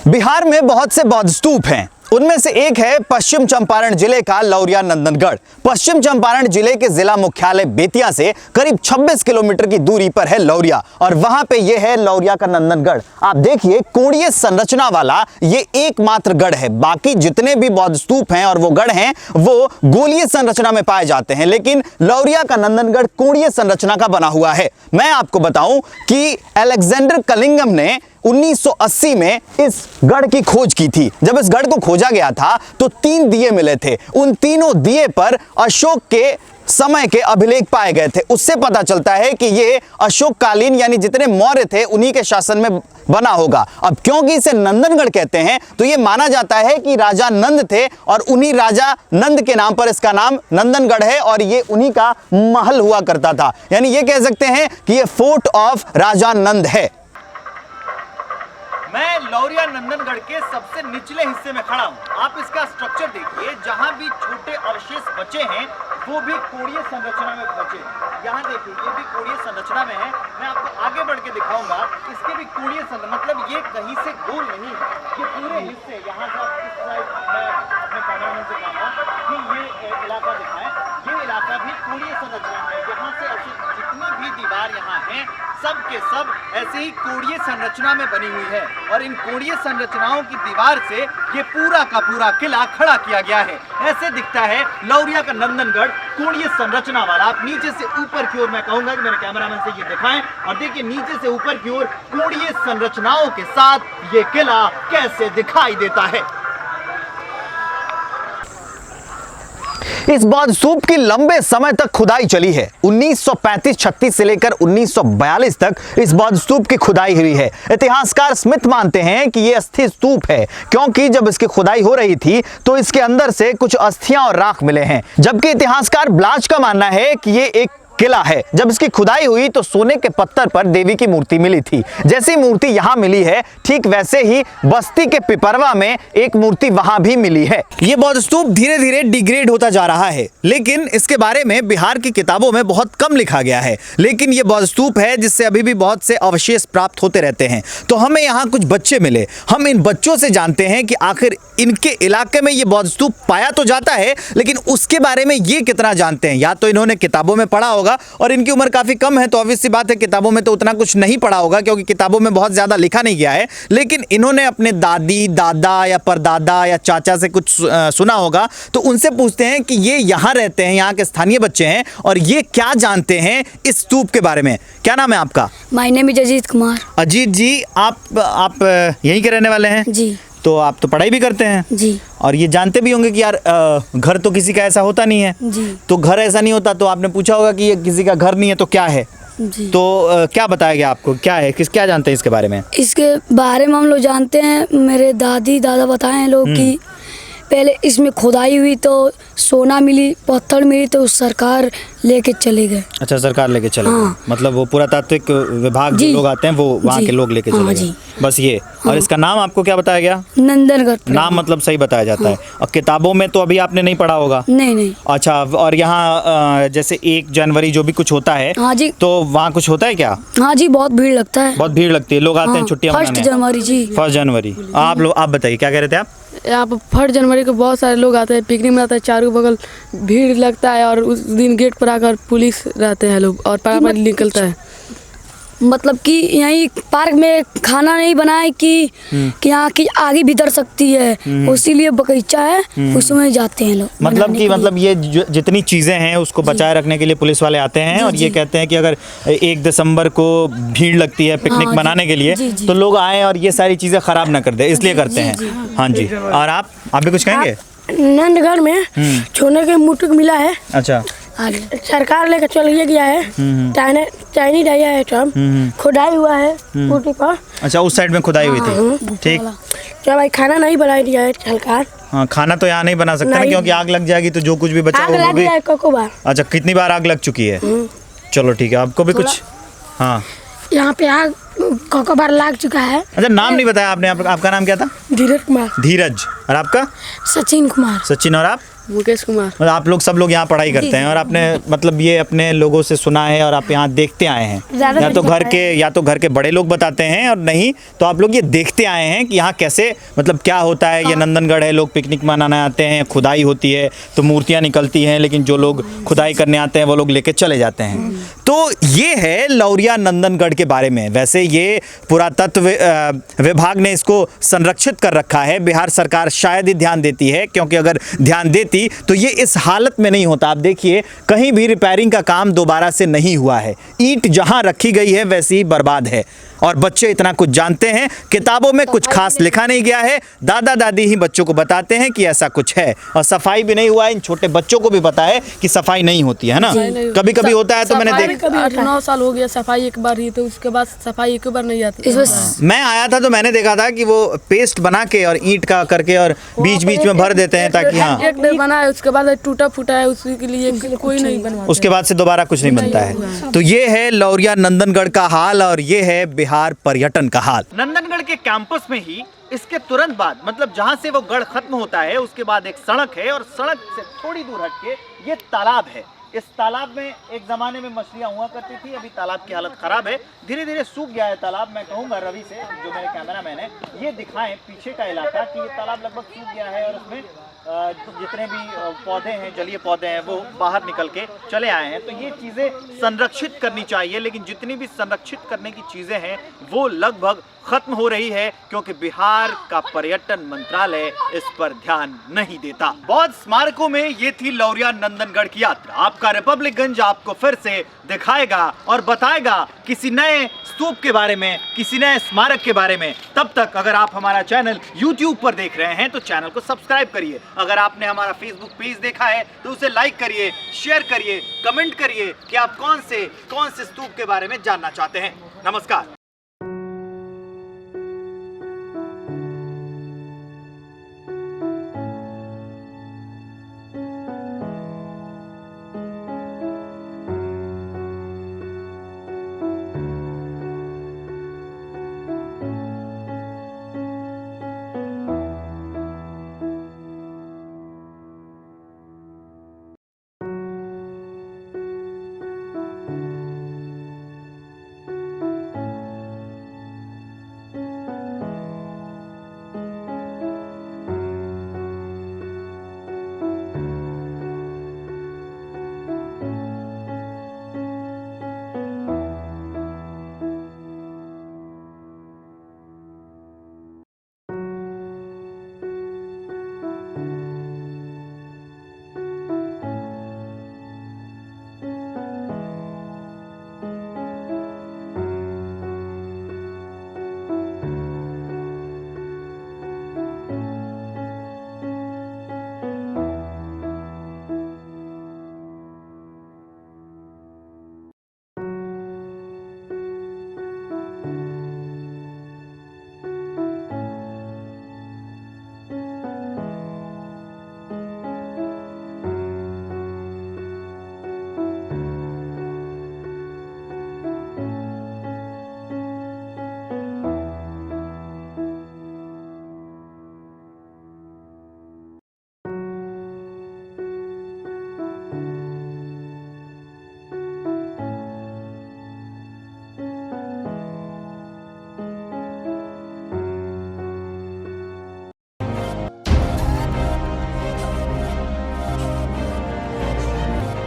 बिहार में बहुत से बौद्ध स्तूप हैं। उनमें से एक है पश्चिम चंपारण जिले का लौरिया नंदनगढ़। पश्चिम चंपारण जिले के जिला मुख्यालय बेतिया से करीब 26 किलोमीटर की दूरी पर है लौरिया और वहां पे ये है लौरिया का नंदनगढ़। आप देखिए, कोणीय संरचना वाला ये एकमात्र गढ़ है। बाकी जितने भी बौद्ध स्तूप हैं और वो गढ़ हैं वो गोलीय संरचना में पाए जाते हैं, लेकिन लौरिया का नंदनगढ़ कोणीय संरचना का बना हुआ है। मैं आपको बताऊं कि अलेक्जेंडर कलिंगम ने 1980 में इस गढ़ की खोज की थी। जब इस गढ़ को खोजा गया था तो 3 दिए मिले थे। उन तीनों दिए पर अशोक के समय के अभिलेख पाए गए थे। उससे पता चलता है कि ये अशोक कालीन यानी जितने मौर्य थे उन्हीं के शासन में बना होगा। अब क्योंकि इसे नंदनगढ़ कहते हैं तो ये माना जाता है कि राजा नंद थे और उन्हीं राजा नंद के नाम पर इसका नाम नंदनगढ़ है और ये उन्हीं का महल हुआ करता था। यानी ये कह सकते हैं कि ये फोर्ट ऑफ राजा नंद है। मैं लौरिया नंदनगढ़ के सबसे निचले हिस्से में खड़ा हूँ। आप इसका स्ट्रक्चर देखिए, जहाँ भी छोटे अवशेष बचे हैं वो भी कोणीय संरचना में बचे हैं। यहाँ देखिए, ये भी कोणीय संरचना में है। मैं आपको आगे बढ़ के दिखाऊंगा, इसके भी कोणीय संरचना, मतलब ये कहीं से गोल नहीं है। ये पूरे हिस्से, यहाँ से आप इस साइड मैं अपने कैमरामैन से कहूँगा कि ये इलाका दिखाएं, ये इलाका भी कोणीय संरचना में है। यहाँ से ऐसी जितनी भी दीवार यहाँ है सब के सब ऐसे ही कोणीय संरचना में बनी हुई है और इन कोणीय संरचनाओं की दीवार से ये पूरा का पूरा किला खड़ा किया गया है। ऐसे दिखता है लौरिया का नंदनगढ़ कोणीय संरचना वाला। आप नीचे से ऊपर की ओर, मैं कहूंगा कि मेरे कैमरामैन से ये दिखाएं और देखिए नीचे से ऊपर की ओर कोणीय संरचनाओं के साथ ये किला कैसे दिखाई देता है। इस बौद्ध स्तूप की लंबे समय तक खुदाई चली है। 1935-36 से लेकर 1942 तक इस बौद्ध स्तूप की खुदाई हुई है। इतिहासकार स्मिथ मानते हैं कि यह अस्थि स्तूप है क्योंकि जब इसकी खुदाई हो रही थी तो इसके अंदर से कुछ अस्थियां और राख मिले हैं, जबकि इतिहासकार ब्लाच का मानना है कि ये एक किला है। जब इसकी खुदाई हुई तो सोने के पत्थर पर देवी की मूर्ति मिली थी। जैसी मूर्ति यहाँ मिली है ठीक वैसे ही बस्ती के पिपरवा में एक मूर्ति वहां भी मिली है। ये बौद्ध स्तूप धीरे धीरे डिग्रेड होता जा रहा है, लेकिन इसके बारे में बिहार की किताबों में बहुत कम लिखा गया है। लेकिन ये बौद्ध स्तूप है जिससे अभी भी बहुत से अवशेष प्राप्त होते रहते हैं। तो हमें यहाँ कुछ बच्चे मिले। हम इन बच्चों से जानते हैं कि आखिर इनके इलाके में ये बौद्ध स्तूप पाया तो जाता है, लेकिन उसके बारे में ये कितना जानते हैं। या तो इन्होंने किताबों में पढ़ा होगा और इनकी उम्र काफी कम है तो ऑब्वियस सी बात है किताबों में तो उतना कुछ नहीं पढ़ा होगा क्योंकि किताबों में बहुत ज्यादा लिखा नहीं गया है। लेकिन इन्होंने अपने दादी, दादा या परदादा या चाचा से कुछ सुना होगा तो उनसे पूछते हैं कि ये यहाँ रहते हैं, यहाँ के स्थानीय बच्चे हैं और ये क्या जानते हैं इस स्तूप के बारे में। क्या नाम है आपका? My name is Ajit Kumar. Ajit ji, आप यहीं के रहने वाले हैं? जी। तो आप तो पढ़ाई भी करते हैं जी। और ये जानते भी होंगे कि यार घर तो किसी का ऐसा होता नहीं है। जी। तो घर ऐसा नहीं होता तो आपने पूछा होगा कि ये किसी का घर नहीं है तो क्या है। जी। तो क्या बताया गया आपको, क्या है, क्या जानते हैं इसके बारे में? इसके बारे में हम लोग जानते हैं, मेरे दादी दादा बताए हैं लोग कि पहले इसमें खुदाई हुई तो सोना मिली, पत्थर मिली तो सरकार लेके चले गए। अच्छा, सरकार लेके चले गए। हाँ। मतलब वो पुरातात्विक विभाग जो लोग आते हैं वो वहाँ के लोग लेके चले गए। बस ये। हाँ। और इसका नाम आपको क्या बताया गया? नंदनगढ़। नाम मतलब सही बताया जाता है। और किताबों में तो अभी आपने नहीं पढ़ा होगा? नहीं। अच्छा, और यहाँ जैसे 1 जनवरी जो भी कुछ होता है, हाँ जी, तो वहाँ कुछ होता है क्या? हाँ जी, बहुत भीड़ लगता है। बहुत भीड़ लगती है, लोग आते हैं छुट्टियाँ मनाने। 1 जनवरी जी। 1 जनवरी। आप बताइए क्या कह रहे थे आप? यहाँ पर 1 जनवरी को बहुत सारे लोग आते हैं, पिकनिक मनाते हैं, चारों बगल भीड़ लगता है और उस दिन गेट पर आकर पुलिस रहते हैं लोग और पटापट निकलता है। मतलब कि यहीं पार्क में खाना नहीं बनाए कि यहाँ की आगे भीतर सकती है, इसीलिए बगीचा है उसमें जाते हैं लोग। मतलब ये जितनी चीजें हैं उसको बचाए रखने के लिए पुलिस वाले आते हैं और ये कहते हैं कि अगर 1 दिसंबर को भीड़ लगती है पिकनिक मनाने के लिए तो लोग आए और ये सारी चीजें खराब ना कर दे, इसलिए करते हैं। हाँ जी। और आप भी कुछ कहेंगे? नंदनगढ़ में सोने के मुकुट मिला है। अच्छा। सरकार लेकर चल गया है। चाइनी डाया है, खुदाई हुआ है मुकुट पर। अच्छा, उस साइड में खुदाई हुई थी। ठीक। क्या भाई, खाना नहीं बना दिया है सरकार? हाँ, खाना तो यहाँ नहीं बना सकता क्योंकि आग लग जाएगी तो जो कुछ भी बचा वो भी। अच्छा, कितनी बार आग लग चुकी है? चलो ठीक है, आपको भी कुछ? हाँ, यहाँ पे आग कोको बार लग चुका है। अच्छा, नाम नहीं बताया आपने। आपका नाम क्या था? धीरज कुमार। धीरज। और आपका? सचिन कुमार। सचिन। और आप? मुकेश कुमार। मतलब आप लोग सब लोग यहाँ पढ़ाई करते हैं और आपने मतलब ये अपने लोगों से सुना है और आप यहाँ देखते आए हैं, ज़्यादा या तो घर के बड़े लोग बताते हैं और नहीं तो आप लोग ये देखते आए हैं कि यहाँ कैसे मतलब क्या होता है। ये नंदनगढ़ है, लोग पिकनिक मनाने आते हैं, खुदाई होती है तो मूर्तियाँ निकलती हैं, लेकिन जो लोग खुदाई करने आते हैं वो लोग लेके चले जाते हैं। तो ये है लौरिया नंदनगढ़ के बारे में। वैसे ये पुरातत्व विभाग ने इसको संरक्षित कर रखा है। बिहार सरकार शायद ही ध्यान देती है, क्योंकि अगर ध्यान देती तो ये इस हालत में नहीं होता। आप देखिए कहीं भी रिपेयरिंग का काम दोबारा से नहीं हुआ है। ईंट जहां रखी गई है वैसे ही बर्बाद है और बच्चे इतना कुछ जानते हैं, किताबों में कुछ खास लिखा नहीं गया है। दादा दादी ही बच्चों को बताते हैं कि ऐसा कुछ है और सफाई भी नहीं हुआ है। इन छोटे बच्चों को भी पता है कि सफाई नहीं होती है ना, कभी कभी होता है। तो मैंने देखा 8-9 साल हो गया सफाई एक बार ही, तो उसके बाद सफाई एक बार नहीं आती। मैं आया था तो मैंने देखा था कि वो पेस्ट बना के और ईंट का करके और बीच बीच में भर देते हैं ताकि हाँ एक डे बना है, उसके बाद टूटा फूटा है, उसी के लिए कोई नहीं बनवाता। उसके बाद से दोबारा कुछ नहीं बनता है। तो ये है लौरिया नंदनगढ़ का हाल और ये है बिहार पर्यटन का हाल। नंदनगढ़ के कैंपस में ही इसके तुरंत बाद मतलब जहां से वो गढ़ खत्म होता है उसके बाद एक सड़क है और सड़क से थोड़ी दूर हटके ये तालाब है। इस तालाब में एक जमाने में मछलियां हुआ करती थी, अभी तालाब की हालत खराब है, धीरे धीरे सूख गया है तालाब। मैं कहूंगा रवि से, जो मेरे कैमरामैन है, ये दिखाएं पीछे का इलाका कि ये तालाब लगभग सूख गया है और उसमें जितने भी पौधे हैं, जलीय पौधे हैं, वो बाहर निकल के चले आए हैं। तो ये चीज़ें संरक्षित करनी चाहिए, लेकिन जितनी भी संरक्षित करने की चीज़ें हैं वो लगभग खत्म हो रही है, क्योंकि बिहार का पर्यटन मंत्रालय इस पर ध्यान नहीं देता। बौद्ध स्मारकों में ये थी लौरिया नंदनगढ़ की यात्रा। आपका रिपब्लिकगंज आपको फिर से दिखाएगा और बताएगा किसी नए स्तूप के बारे में, किसी नए स्मारक के बारे में। तब तक अगर आप हमारा चैनल YouTube पर देख रहे हैं तो चैनल को सब्सक्राइब करिए। अगर आपने हमारा Facebook पेज देखा है तो उसे लाइक करिए, शेयर करिए, कमेंट करिए कि आप कौन से स्तूप के बारे में जानना चाहते हैं। नमस्कार।